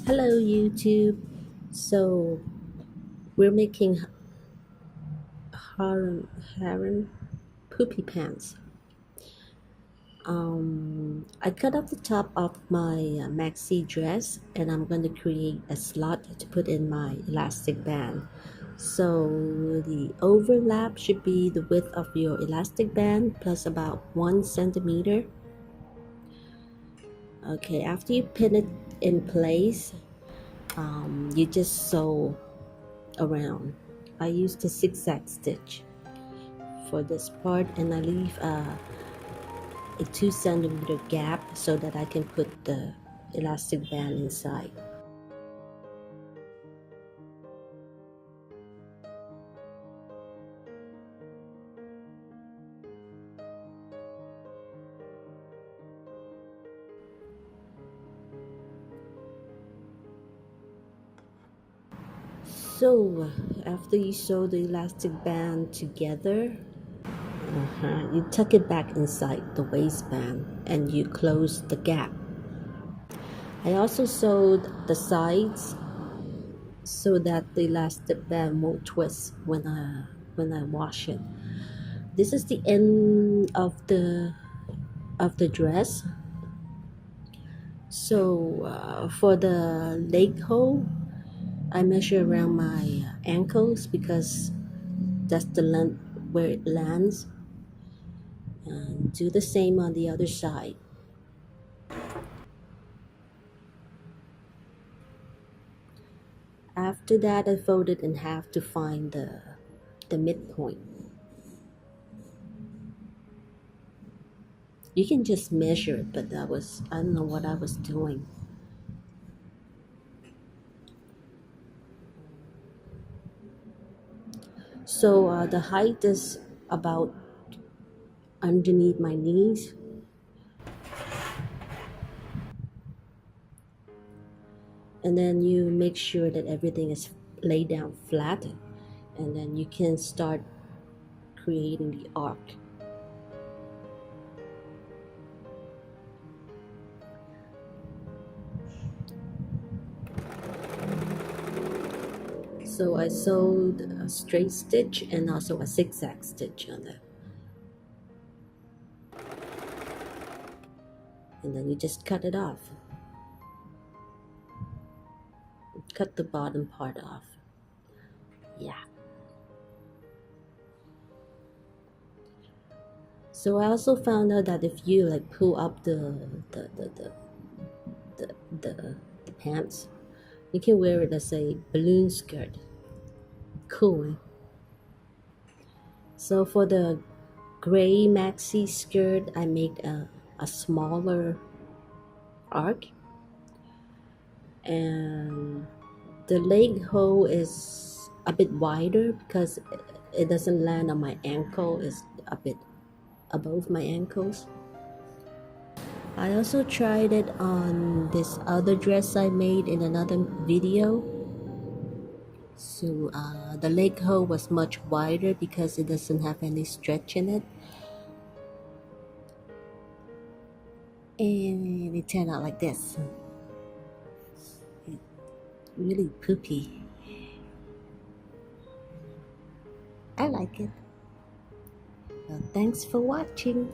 Hello YouTube. So we're making harem harem poopy pants. I cut off the top of my maxi dress and I'm going to create a slot to put in my elastic band. So the overlap should be the width of your elastic band plus about 1 centimeter. Okay, after you pin it in place, you just sew around. I use the zigzag stitch for this part and I leave a 2 centimeter gap so that I can put the elastic band inside. So after you sew the elastic band together, you tuck it back inside the waistband and you close the gap. I also sewed the sides so that the elastic band won't twist when I wash it. This is the end of the dress. So for the leg hole, I measure around my ankles because that's the length where it lands, and do the same on the other side. After that, I fold it in half to find the midpoint. You can just measure it, but I don't know what I was doing. So the height is about underneath my knees. And then you make sure that everything is laid down flat, and then you can start creating the arc. So I sewed a straight stitch and also a zigzag stitch on it, and then you just cut it off. Cut the bottom part off. Yeah. So I also found out that if you like pull up the the the the, the, the pants, you can wear it as a balloon skirt. Cool. Eh? So for the gray maxi skirt, I made a smaller arc, and the leg hole is a bit wider because it doesn't land on my ankle. It's a bit above my ankles. I also tried it on this other dress I made in another video. So the leg hole was much wider because it doesn't have any stretch in it, and it turned out like this. Really poopy. I like it. Well, thanks for watching.